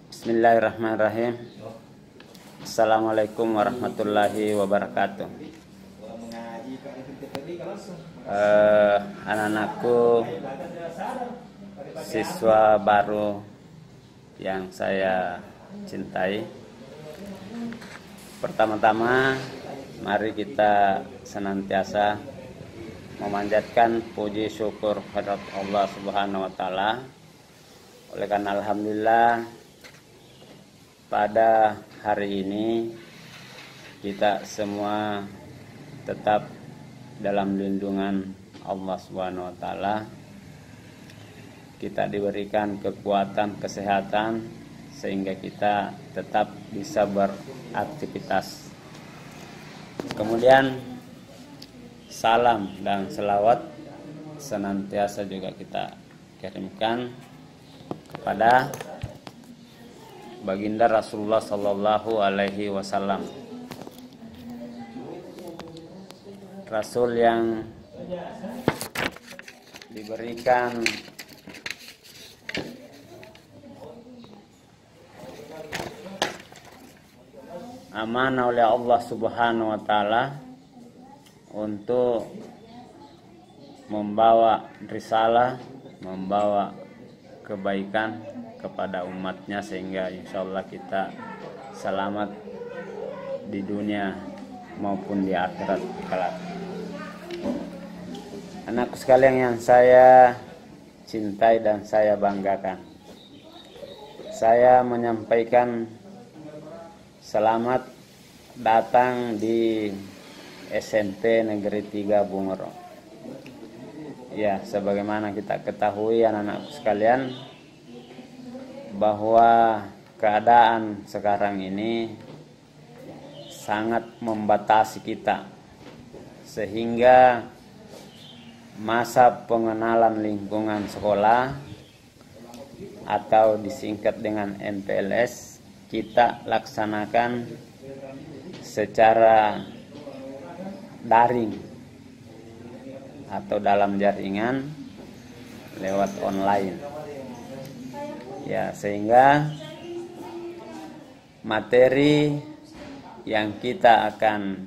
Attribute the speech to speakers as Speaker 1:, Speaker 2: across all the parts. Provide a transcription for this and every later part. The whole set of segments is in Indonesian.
Speaker 1: Bismillahirrahmanirrahim. Assalamualaikum warahmatullahi wabarakatuh. Anak-anakku, siswa baru yang saya cintai, pertama-tama mari kita senantiasa memanjatkan puji syukur kepada Allah Subhanahu wa taala. Oleh karena alhamdulillah pada hari ini kita semua tetap dalam lindungan Allah Subhanahu wa taala. Kita diberikan kekuatan, kesehatan sehingga kita tetap bisa beraktivitas. Kemudian salam dan selawat senantiasa juga kita kirimkan kepada baginda Rasulullah Sallallahu Alaihi Wasallam, Rasul yang diberikan amanah oleh Allah Subhanahu wa taala untuk membawa risalah, membawa kebaikan kepada umatnya sehingga insya Allah kita selamat di dunia maupun di akhirat kelak. Anakku sekalian yang saya cintai dan saya banggakan, saya menyampaikan selamat datang di SMP Negeri 3 Bungur. Ya, sebagaimana kita ketahui anak-anakku sekalian bahwa keadaan sekarang ini sangat membatasi kita, sehingga masa pengenalan lingkungan sekolah atau disingkat dengan MPLS kita laksanakan secara daring atau dalam jaringan lewat online. Ya, sehingga materi yang kita akan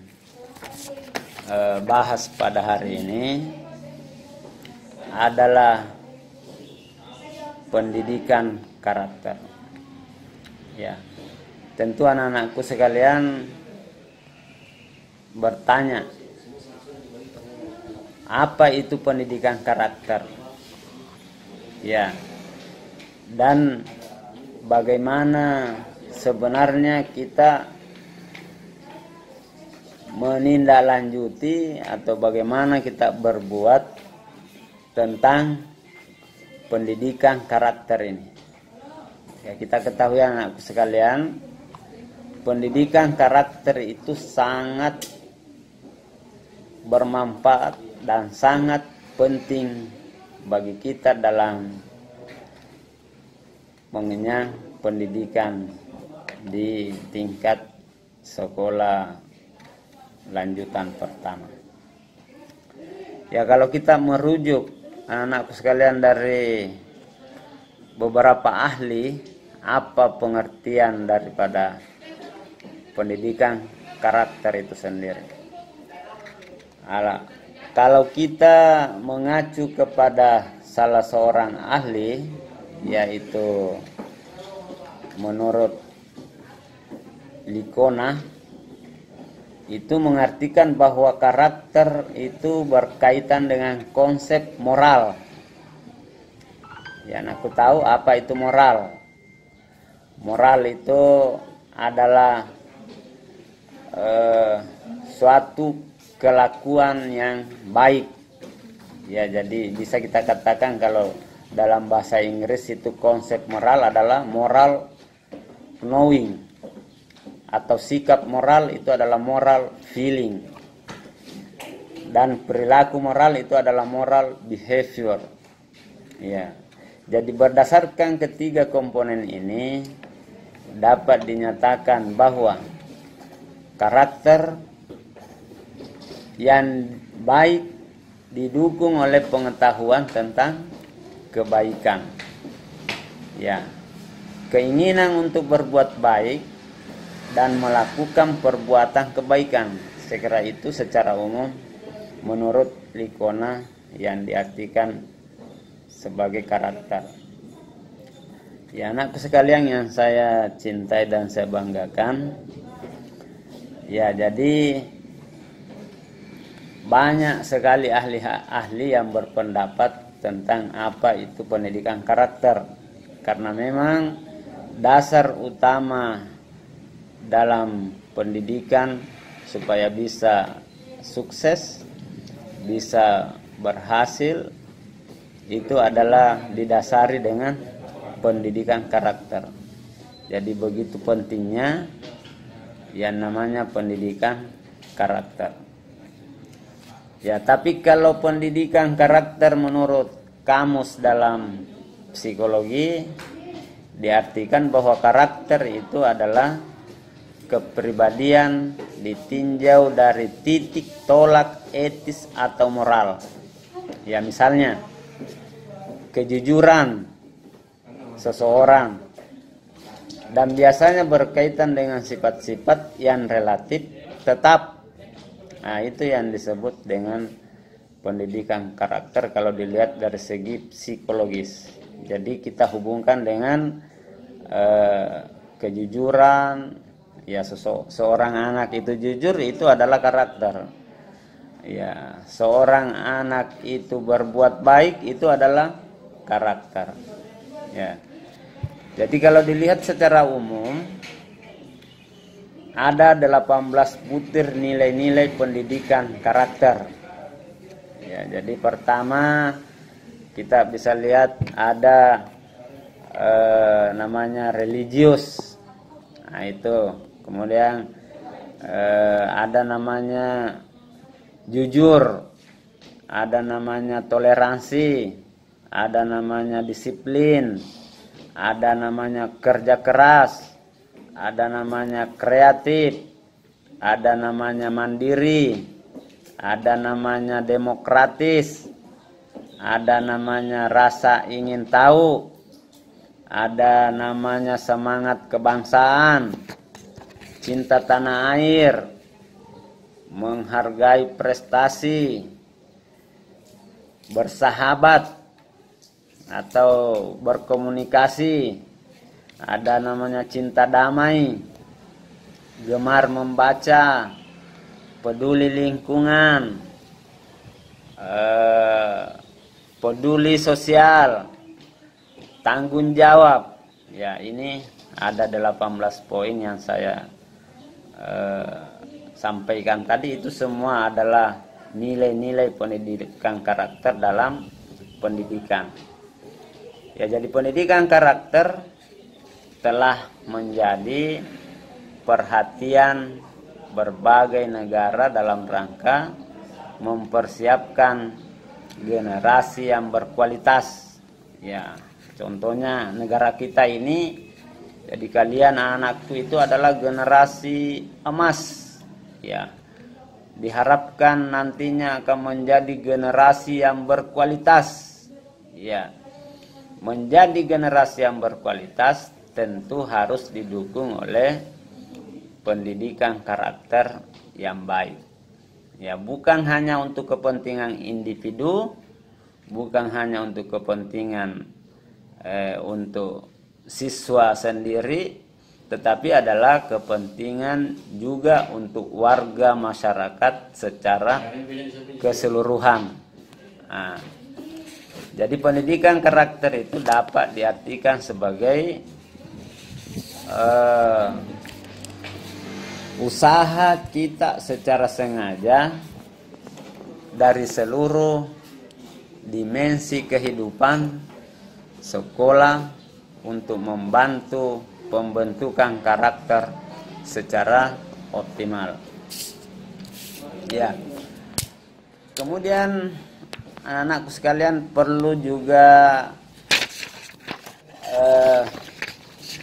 Speaker 1: bahas pada hari ini adalah pendidikan karakter. Ya, tentu anak-anakku sekalian bertanya, apa itu pendidikan karakter? Ya, dan bagaimana sebenarnya kita menindaklanjuti atau bagaimana kita berbuat tentang pendidikan karakter ini. Ya, kita ketahui anak sekalian, pendidikan karakter itu sangat bermanfaat dan sangat penting bagi kita dalam mengenyang pendidikan di tingkat sekolah lanjutan pertama. Ya, kalau kita merujuk anak-anakku sekalian dari beberapa ahli, apa pengertian daripada pendidikan karakter itu sendiri? Kalau kita mengacu kepada salah seorang ahli, yaitu menurut Licona, itu mengartikan bahwa karakter itu berkaitan dengan konsep moral. Ya, aku tahu apa itu moral. Moral itu adalah suatu kelakuan yang baik. Ya, jadi bisa kita katakan kalau dalam bahasa Inggris itu konsep moral adalah moral knowing, atau sikap moral itu adalah moral feeling, dan perilaku moral itu adalah moral behavior. Ya, jadi berdasarkan ketiga komponen ini dapat dinyatakan bahwa karakter yang baik didukung oleh pengetahuan tentang kebaikan. Ya, keinginan untuk berbuat baik dan melakukan perbuatan kebaikan. Saya kira itu secara umum menurut Licona yang diartikan sebagai karakter. Ya, anakku sekalian yang saya cintai dan saya banggakan. Ya, jadi banyak sekali ahli-ahli yang berpendapat tentang apa itu pendidikan karakter. Karena memang dasar utama dalam pendidikan supaya bisa sukses, bisa berhasil, itu adalah didasari dengan pendidikan karakter. Jadi begitu pentingnya yang namanya pendidikan karakter. Ya, tapi kalau pendidikan karakter menurut kamus dalam psikologi diartikan bahwa karakter itu adalah kepribadian ditinjau dari titik tolak etis atau moral. Ya, misalnya kejujuran seseorang, dan biasanya berkaitan dengan sifat-sifat yang relatif tetap. Nah, itu yang disebut dengan pendidikan karakter kalau dilihat dari segi psikologis. Jadi kita hubungkan dengan kejujuran. Ya, seorang anak itu jujur, itu adalah karakter. Ya, seorang anak itu berbuat baik, itu adalah karakter. Ya. Jadi kalau dilihat secara umum ada 18 butir nilai-nilai pendidikan karakter. Ya, jadi pertama kita bisa lihat ada namanya religius. Nah, itu. Kemudian ada namanya jujur, ada namanya toleransi, ada namanya disiplin, ada namanya kerja keras, ada namanya kreatif, ada namanya mandiri, ada namanya demokratis, ada namanya rasa ingin tahu, ada namanya semangat kebangsaan, cinta tanah air, menghargai prestasi, bersahabat atau berkomunikasi, ada namanya cinta damai, gemar membaca, peduli lingkungan, peduli sosial, tanggung jawab. Ya, ini ada 18 poin yang saya sampaikan tadi. Itu semua adalah nilai-nilai pendidikan karakter dalam pendidikan. Ya, jadi pendidikan karakter telah menjadi perhatian berbagai negara dalam rangka mempersiapkan generasi yang berkualitas. Ya, contohnya negara kita ini, jadi kalian anak-anakku itu adalah generasi emas. Ya, diharapkan nantinya akan menjadi generasi yang berkualitas. Ya, menjadi generasi yang berkualitas tentu harus didukung oleh pendidikan karakter yang baik. Ya, bukan hanya untuk kepentingan individu, bukan hanya untuk kepentingan untuk siswa sendiri, tetapi adalah kepentingan juga untuk warga masyarakat secara keseluruhan. Nah, jadi pendidikan karakter itu dapat diartikan sebagai usaha kita secara sengaja dari seluruh dimensi kehidupan sekolah untuk membantu pembentukan karakter secara optimal. Ya. Kemudian anak-anakku sekalian perlu juga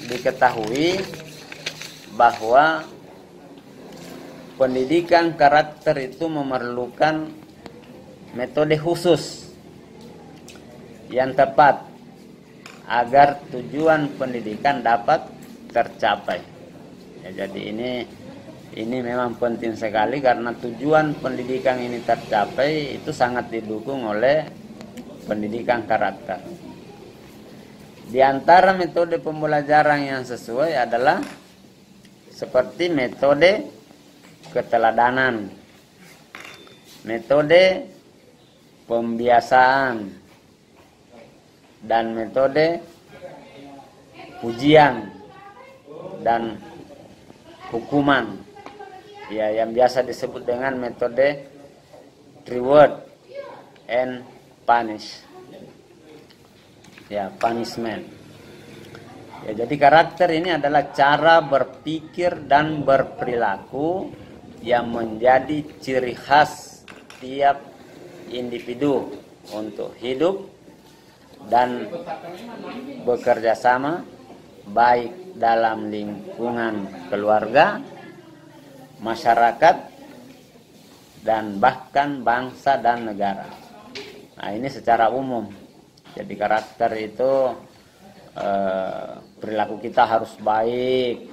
Speaker 1: diketahui bahwa pendidikan karakter itu memerlukan metode khusus yang tepat agar tujuan pendidikan dapat tercapai. Ya, jadi ini memang penting sekali karena tujuan pendidikan ini tercapai itu sangat didukung oleh pendidikan karakter. Di antara metode pembelajaran yang sesuai adalah seperti metode keteladanan, metode pembiasaan, dan metode pujian dan hukuman. Ya, yang biasa disebut dengan metode reward and punish. Ya, punishment. Ya, jadi karakter ini adalah cara berpikir dan berperilaku yang menjadi ciri khas tiap individu untuk hidup dan bekerja sama baik dalam lingkungan keluarga, masyarakat, dan bahkan bangsa dan negara. Nah, ini secara umum. Jadi karakter itu perilaku kita harus baik,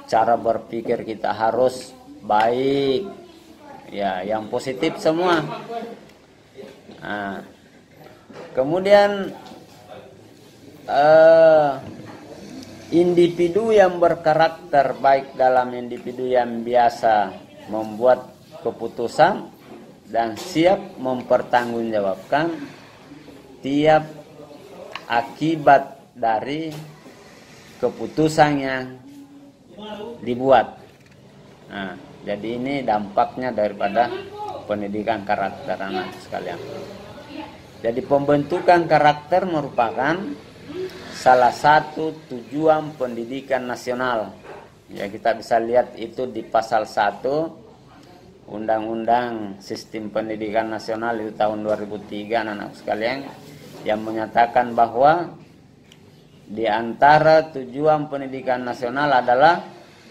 Speaker 1: cara berpikir kita harus baik, ya, yang positif semua. Nah, kemudian individu yang berkarakter baik dalam individu yang biasa membuat keputusan dan siap mempertanggungjawabkan tiap akibat dari keputusan yang dibuat. Nah, jadi ini dampaknya daripada pendidikan karakter anak sekalian. Jadi pembentukan karakter merupakan salah satu tujuan pendidikan nasional. Ya, kita bisa lihat itu di pasal 1 Undang-Undang Sistem Pendidikan Nasional itu tahun 2003 anak-anak sekalian, yang menyatakan bahwa di antara tujuan pendidikan nasional adalah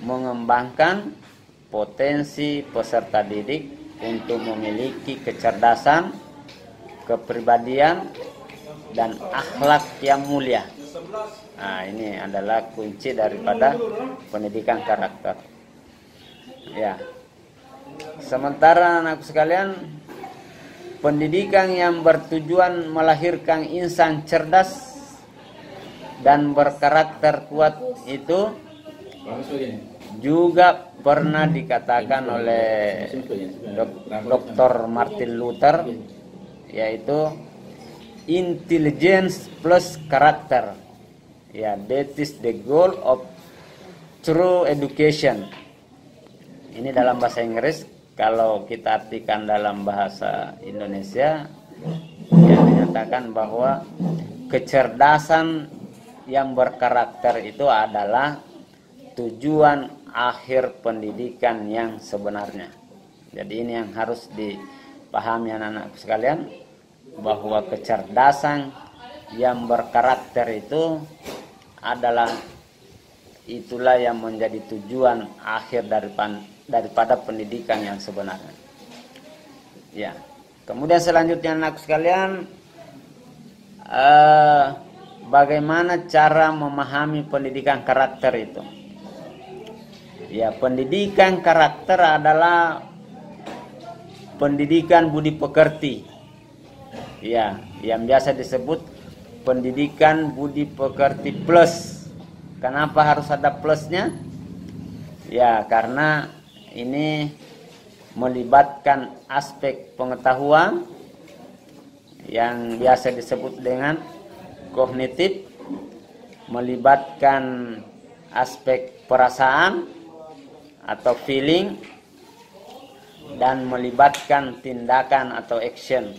Speaker 1: mengembangkan potensi peserta didik untuk memiliki kecerdasan, kepribadian, dan akhlak yang mulia. Nah, ini adalah kunci daripada pendidikan karakter. Ya. Sementara anak sekalian, pendidikan yang bertujuan melahirkan insan cerdas dan berkarakter kuat itu juga pernah dikatakan oleh Dr. Martin Luther, yaitu intelligence plus karakter. Ya, that is the goal of true education. Ini dalam bahasa Inggris. Kalau kita artikan dalam bahasa Indonesia, yang dinyatakan bahwa kecerdasan yang berkarakter itu adalah tujuan akhir pendidikan yang sebenarnya. Jadi ini yang harus dipahami anak-anak sekalian, bahwa kecerdasan yang berkarakter itu adalah itulah yang menjadi tujuan akhir daripada pendidikan yang sebenarnya. Ya. Kemudian selanjutnya anak sekalian, bagaimana cara memahami pendidikan karakter itu? Ya, pendidikan karakter adalah pendidikan budi pekerti. Ya, yang biasa disebut pendidikan budi pekerti plus. Kenapa harus ada plusnya? Ya, karena ini melibatkan aspek pengetahuan yang biasa disebut dengan kognitif, melibatkan aspek perasaan atau feeling, dan melibatkan tindakan atau action.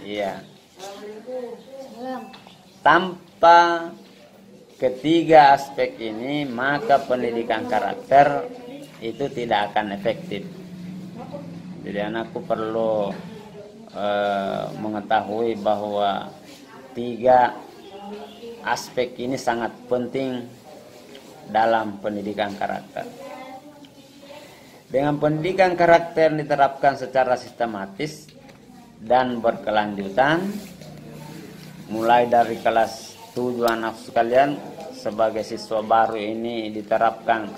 Speaker 1: Iya. Tanpa ketiga aspek ini, maka pendidikan karakter itu tidak akan efektif. Jadi anakku perlu mengetahui bahwa tiga aspek ini sangat penting dalam pendidikan karakter. Dengan pendidikan karakter diterapkan secara sistematis dan berkelanjutan, mulai dari kelas tujuan anak sekalian sebagai siswa baru ini diterapkan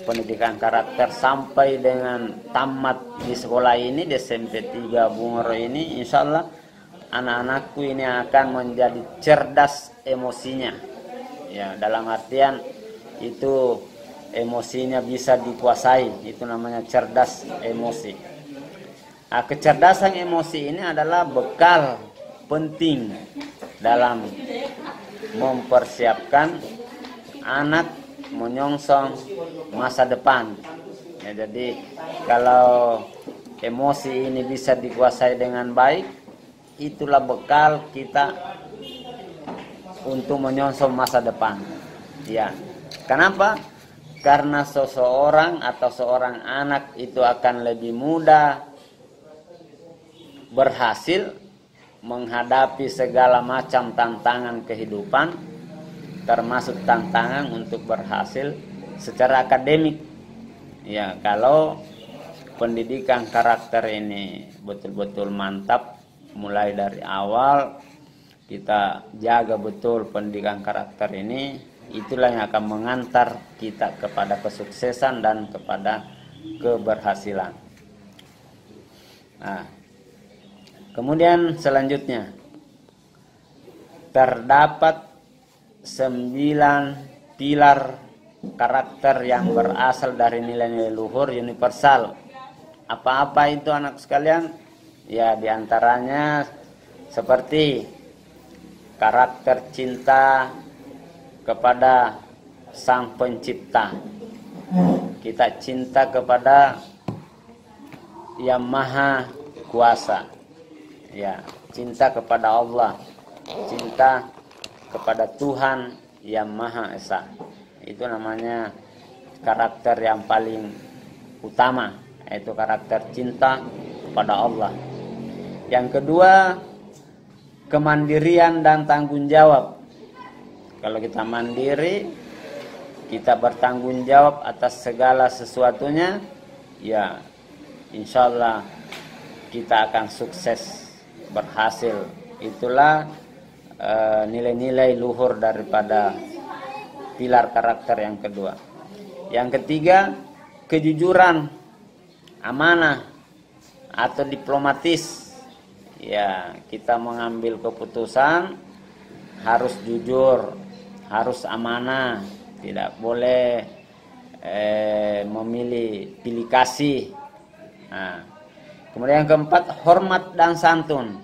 Speaker 1: pendidikan karakter sampai dengan tamat di sekolah ini di SMP 3 Bungoro ini, insya Allah anak-anakku ini akan menjadi cerdas emosinya. Ya, dalam artian itu emosinya bisa dikuasai, itu namanya cerdas emosi. Nah, kecerdasan emosi ini adalah bekal penting dalam mempersiapkan anak menyongsong masa depan. Ya, jadi kalau emosi ini bisa dikuasai dengan baik, itulah bekal kita untuk menyongsong masa depan. Ya, kenapa? Karena seseorang atau seorang anak itu akan lebih mudah berhasil menghadapi segala macam tantangan kehidupan, termasuk tantangan untuk berhasil secara akademik. Ya, kalau pendidikan karakter ini betul-betul mantap mulai dari awal, kita jaga betul pendidikan karakter ini, itulah yang akan mengantar kita kepada kesuksesan dan kepada keberhasilan. Nah, kemudian selanjutnya terdapat 9 pilar karakter yang berasal dari nilai-nilai luhur universal. Apa-apa itu anak sekalian? Ya, diantaranya seperti karakter cinta kepada Sang Pencipta. Kita cinta kepada Yang Maha Kuasa. Ya, cinta kepada Allah, cinta kepada Tuhan Yang Maha Esa. Itu namanya karakter yang paling utama, yaitu karakter cinta kepada Allah. Yang kedua, kemandirian dan tanggung jawab. Kalau kita mandiri, kita bertanggung jawab atas segala sesuatunya, ya insya Allah kita akan sukses, berhasil. Itulah nilai-nilai luhur daripada pilar karakter yang kedua. Yang ketiga, kejujuran, amanah atau diplomatis. Ya, kita mengambil keputusan harus jujur, harus amanah, tidak boleh memilih pilih kasih. Nah, kemudian yang keempat, hormat dan santun.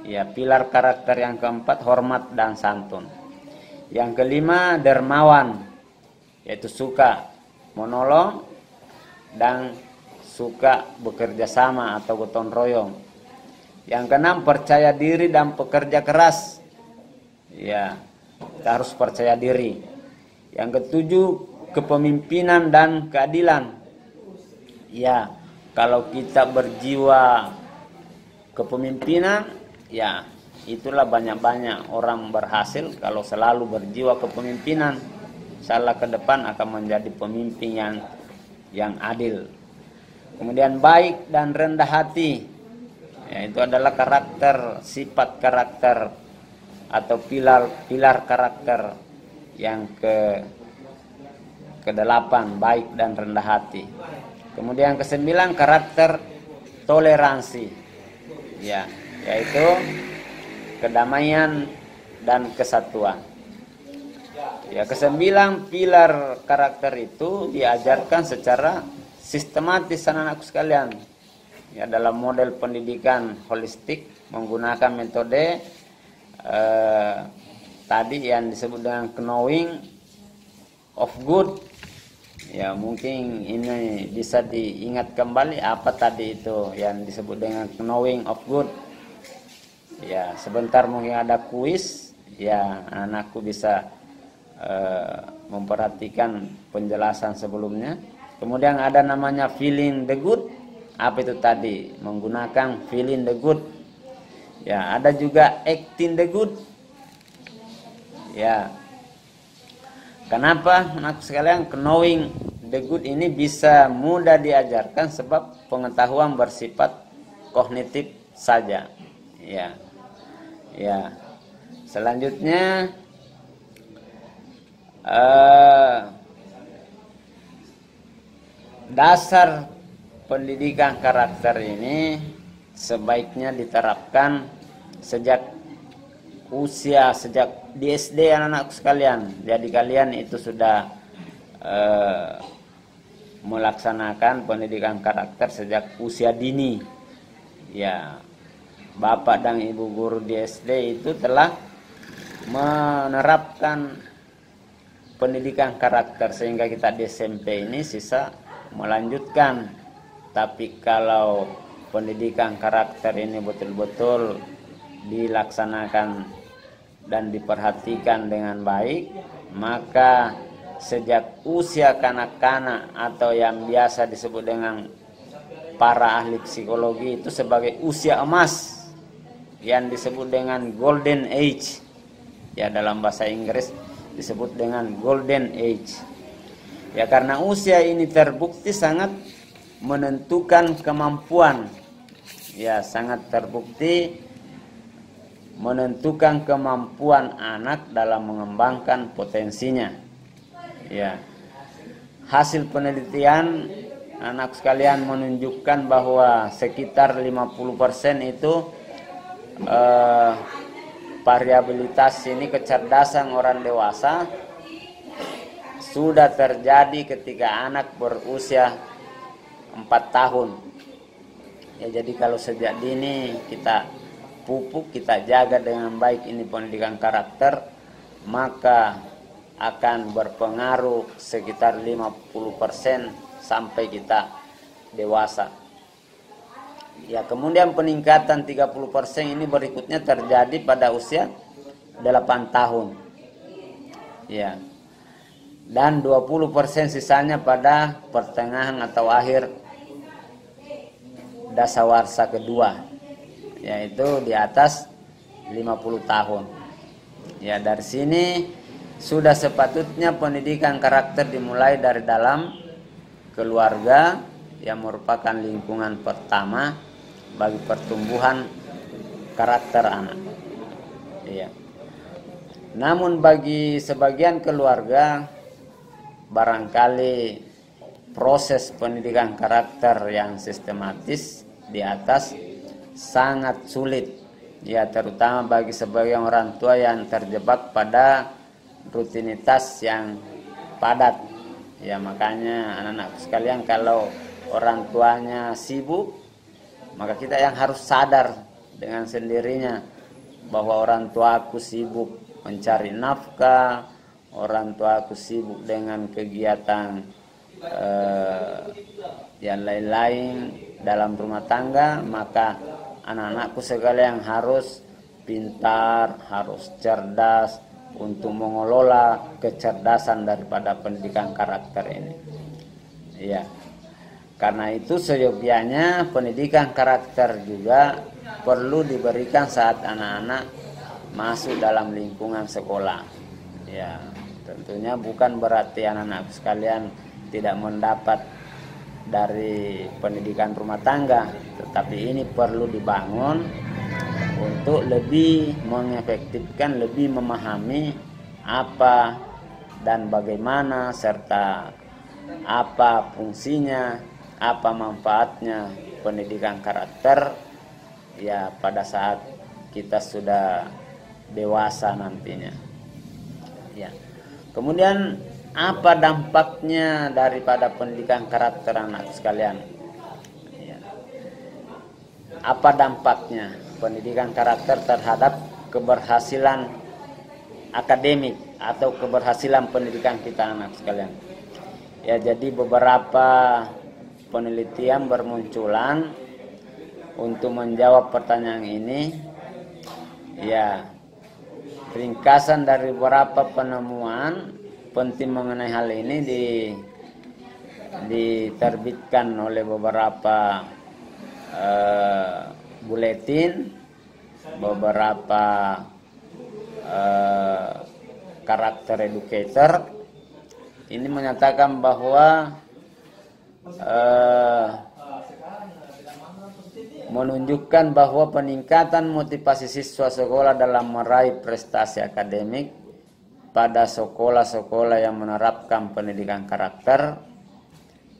Speaker 1: Ya, pilar karakter yang keempat, hormat dan santun. Yang kelima, dermawan, yaitu suka menolong dan suka bekerja sama atau gotong royong. Yang keenam, percaya diri dan pekerja keras. Ya, kita harus percaya diri. Yang ketujuh, kepemimpinan dan keadilan. Ya, kalau kita berjiwa kepemimpinan, ya itulah banyak-banyak orang berhasil kalau selalu berjiwa kepemimpinan. Insyaallah ke depan akan menjadi pemimpin yang adil. Kemudian baik dan rendah hati. Ya, itu adalah karakter, sifat karakter atau pilar karakter yang ke-8, baik dan rendah hati. Kemudian ke-9, karakter toleransi. Ya, yaitu kedamaian dan kesatuan. Ya, ke-9 pilar karakter itu diajarkan secara sistematis anak-anakku sekalian. Ya, dalam model pendidikan holistik menggunakan metode tadi yang disebut dengan knowing of good. Ya, mungkin ini bisa diingat kembali apa tadi itu yang disebut dengan knowing of good. Ya, sebentar mungkin ada kuis, ya anakku bisa memperhatikan penjelasan sebelumnya. Kemudian ada namanya feeling the good. Apa itu tadi? Menggunakan feeling the good. Ya, ada juga acting the good. Ya. Kenapa anak sekalian knowing the good ini bisa mudah diajarkan sebab pengetahuan bersifat kognitif saja. Ya. Ya. Selanjutnya dasar pendidikan karakter ini sebaiknya diterapkan sejak di SD anak-anakku sekalian. Jadi kalian itu sudah melaksanakan pendidikan karakter sejak usia dini. Ya, Bapak dan Ibu guru di SD itu telah menerapkan pendidikan karakter sehingga kita di SMP ini sisa melanjutkan. Tapi kalau pendidikan karakter ini betul-betul dilaksanakan dan diperhatikan dengan baik, maka sejak usia kanak-kanak atau yang biasa disebut dengan para ahli psikologi itu sebagai usia emas yang disebut dengan golden age, ya dalam bahasa Inggris disebut dengan golden age. Ya, karena usia ini terbukti sangat menentukan kemampuan, ya sangat terbukti menentukan kemampuan anak dalam mengembangkan potensinya. Ya, hasil penelitian anak sekalian menunjukkan bahwa sekitar 50% itu variabilitas ini kecerdasan orang dewasa sudah terjadi ketika anak berusia 4 tahun. Ya, jadi kalau sejak dini kita pupuk, kita jaga dengan baik ini pendidikan karakter, maka akan berpengaruh sekitar 50% sampai kita dewasa. Ya, kemudian peningkatan 30% ini berikutnya terjadi pada usia 8 tahun. Ya. Dan 20% sisanya pada pertengahan atau akhir dasawarsa kedua, yaitu di atas 50 tahun. Ya, dari sini sudah sepatutnya pendidikan karakter dimulai dari dalam keluarga yang merupakan lingkungan pertama bagi pertumbuhan karakter anak. Iya. Namun bagi sebagian keluarga barangkali proses pendidikan karakter yang sistematis di atas sangat sulit, ya terutama bagi sebagian orang tua yang terjebak pada rutinitas yang padat. Ya, makanya anak-anak sekalian, kalau orang tuanya sibuk, maka kita yang harus sadar dengan sendirinya bahwa orang tua aku sibuk mencari nafkah, orang tua aku sibuk dengan kegiatan yang lain-lain dalam rumah tangga, maka anak-anakku sekalian harus pintar, harus cerdas untuk mengelola kecerdasan daripada pendidikan karakter ini. Ya, karena itu seyogianya pendidikan karakter juga perlu diberikan saat anak-anak masuk dalam lingkungan sekolah. Ya, tentunya bukan berarti anak-anak sekalian tidak mendapat dari pendidikan rumah tangga, tetapi ini perlu dibangun untuk lebih mengefektifkan, lebih memahami apa dan bagaimana serta apa fungsinya, apa manfaatnya pendidikan karakter ya pada saat kita sudah dewasa nantinya. Ya. Kemudian apa dampaknya daripada pendidikan karakter anak sekalian? Ya. Apa dampaknya pendidikan karakter terhadap keberhasilan akademik atau keberhasilan pendidikan kita anak sekalian? Ya, jadi beberapa penelitian bermunculan untuk menjawab pertanyaan ini. Ya, ringkasan dari beberapa penemuan penting mengenai hal ini diterbitkan oleh beberapa buletin, beberapa karakter educator. Ini menyatakan bahwa menunjukkan bahwa peningkatan motivasi siswa sekolah dalam meraih prestasi akademik pada sekolah-sekolah yang menerapkan pendidikan karakter,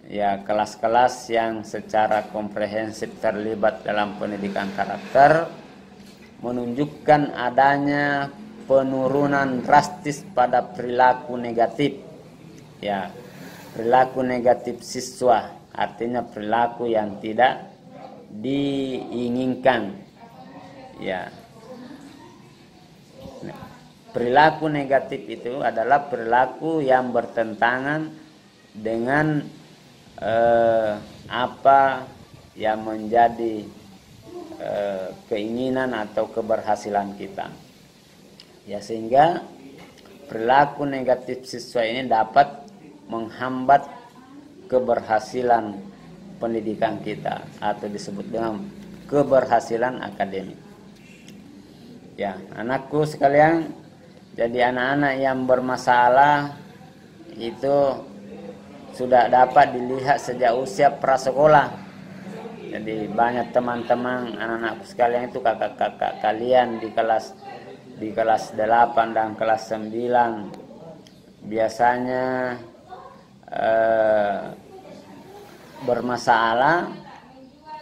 Speaker 1: ya kelas-kelas yang secara komprehensif terlibat dalam pendidikan karakter, menunjukkan adanya penurunan drastis pada perilaku negatif, ya perilaku negatif siswa, artinya perilaku yang tidak diinginkan, ya. Perilaku negatif itu adalah perilaku yang bertentangan dengan apa yang menjadi keinginan atau keberhasilan kita, ya, sehingga perilaku negatif siswa ini dapat menghambat keberhasilan pendidikan kita atau disebut dengan keberhasilan akademik. Ya, anakku sekalian, jadi anak-anak yang bermasalah itu sudah dapat dilihat sejak usia prasekolah. Jadi banyak teman-teman anak-anakku sekalian itu, kakak-kakak kalian di kelas 8 dan kelas 9 biasanya bermasalah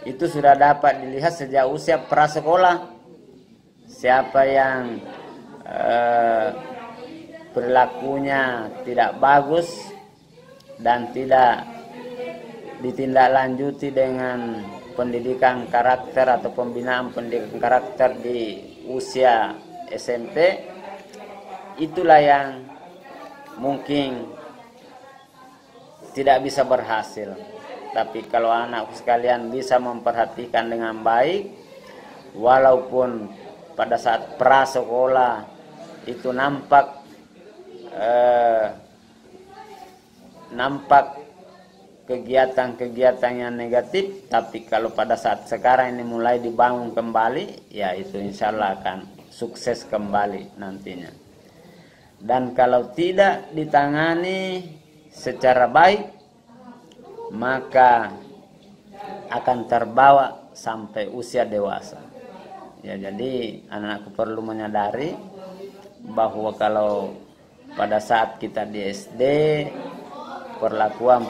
Speaker 1: itu sudah dapat dilihat sejak usia prasekolah. Siapa yang perilakunya tidak bagus dan tidak ditindaklanjuti dengan pendidikan karakter atau pembinaan pendidikan karakter di usia SMP, itulah yang mungkin tidak bisa berhasil. Tapi kalau anakku sekalian bisa memperhatikan dengan baik, walaupun pada saat prasekolah itu nampak kegiatan-kegiatan yang negatif, tapi kalau pada saat sekarang ini mulai dibangun kembali, ya itu insya Allah akan sukses kembali nantinya. Dan kalau tidak ditangani secara baik, maka akan terbawa sampai usia dewasa. Ya, jadi anak-anakku perlu menyadari bahwa kalau pada saat kita di SD perlakuan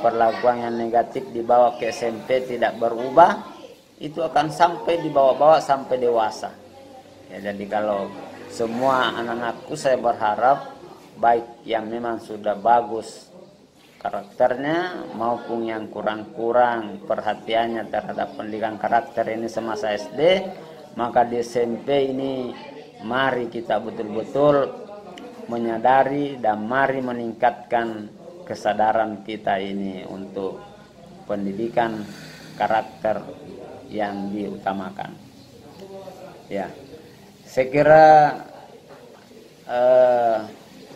Speaker 1: yang negatif dibawa ke SMP tidak berubah, itu akan sampai dibawa-bawa sampai dewasa. Ya, jadi kalau semua anak-anakku, saya berharap baik yang memang sudah bagus karakternya maupun yang kurang-kurang perhatiannya terhadap pendidikan karakter ini semasa SD, maka di SMP ini mari kita betul-betul menyadari dan mari meningkatkan kesadaran kita ini untuk pendidikan karakter yang diutamakan. Ya, saya kira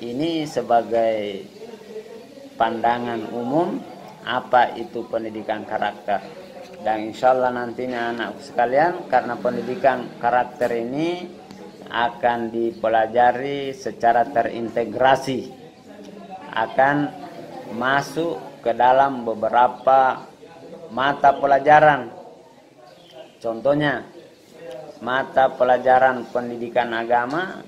Speaker 1: ini sebagai pandangan umum apa itu pendidikan karakter. Dan insya Allah nantinya anak sekalian, karena pendidikan karakter ini akan dipelajari secara terintegrasi, akan masuk ke dalam beberapa mata pelajaran. Contohnya mata pelajaran pendidikan agama,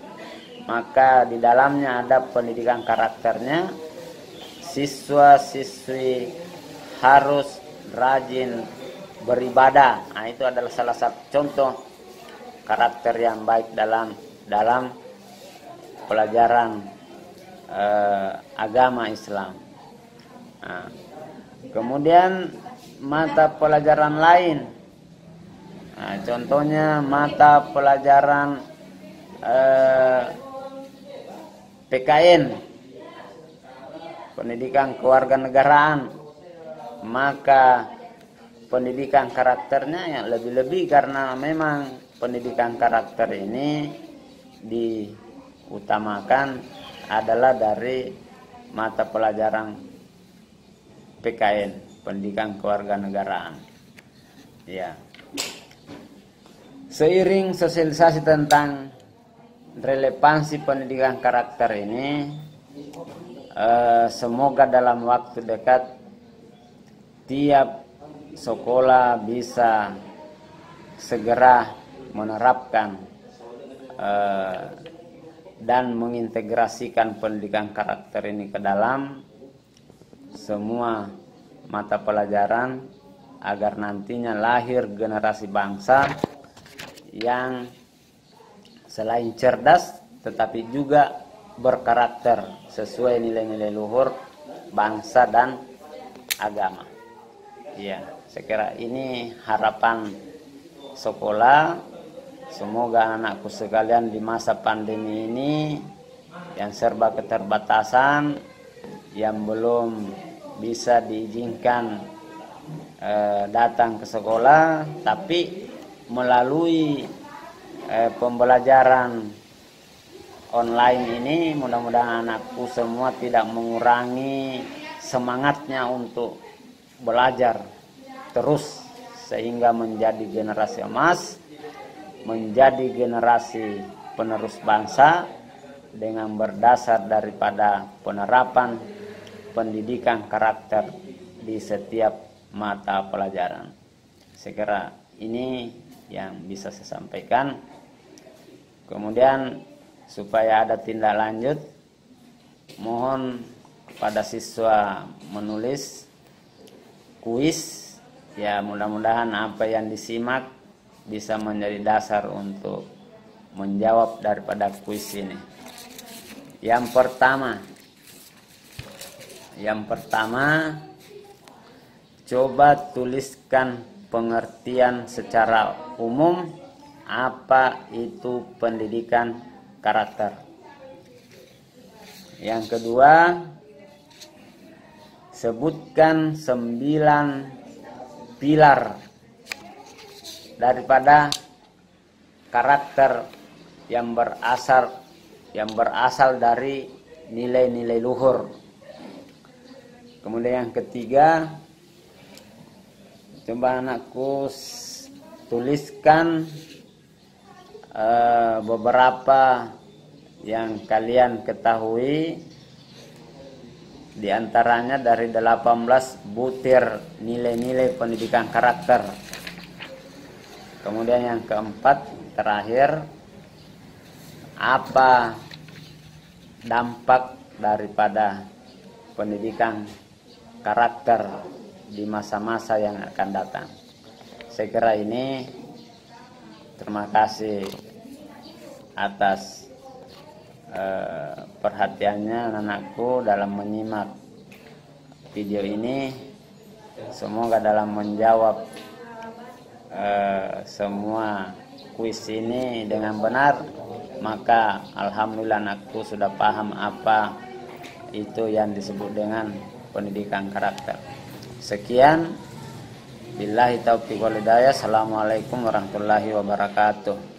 Speaker 1: maka di dalamnya ada pendidikan karakternya. Siswa-siswi harus rajin beribadah. Nah, itu adalah salah satu contoh karakter yang baik dalam pelajaran agama Islam. Nah, kemudian mata pelajaran lain, nah, contohnya mata pelajaran PKN, pendidikan kewarganegaraan, maka pendidikan karakternya yang lebih-lebih karena memang pendidikan karakter ini diutamakan adalah dari mata pelajaran PKN, pendidikan kewarganegaraan. Ya. Seiring sosialisasi tentang relevansi pendidikan karakter ini, semoga dalam waktu dekat tiap sekolah bisa segera menerapkan dan mengintegrasikan pendidikan karakter ini ke dalam semua mata pelajaran agar nantinya lahir generasi bangsa yang selain cerdas tetapi juga berkarakter sesuai nilai-nilai luhur bangsa dan agama. Ya, saya kira ini harapan sekolah. Semoga anakku sekalian di masa pandemi ini yang serba keterbatasan, yang belum bisa diizinkan datang ke sekolah, tapi melalui pembelajaran online ini mudah-mudahan anakku semua tidak mengurangi semangatnya untuk belajar terus sehingga menjadi generasi emas, menjadi generasi penerus bangsa dengan berdasar daripada penerapan pendidikan karakter di setiap mata pelajaran. Saya kira ini yang bisa saya sampaikan. Kemudian supaya ada tindak lanjut, mohon kepada siswa menulis kuis. Ya, mudah-mudahan apa yang disimak bisa menjadi dasar untuk menjawab daripada kuis ini. Yang pertama, coba tuliskan pengertian secara umum apa itu pendidikan karakter. Yang kedua, sebutkan 9 pilar daripada karakter yang berasal dari nilai-nilai luhur. Kemudian yang ketiga, coba anakku tuliskan beberapa yang kalian ketahui, diantaranya dari 18 butir nilai-nilai pendidikan karakter. Kemudian yang keempat, terakhir, apa dampak daripada pendidikan karakter di masa-masa yang akan datang. Saya kira ini. Terima kasih atas perhatiannya anakku dalam menyimak video ini. Semoga dalam menjawab semua kuis ini dengan benar, maka alhamdulillah anakku sudah paham apa itu yang disebut dengan pendidikan karakter. Sekian, billahi taufiq wal hidayah. Assalamualaikum warahmatullahi wabarakatuh.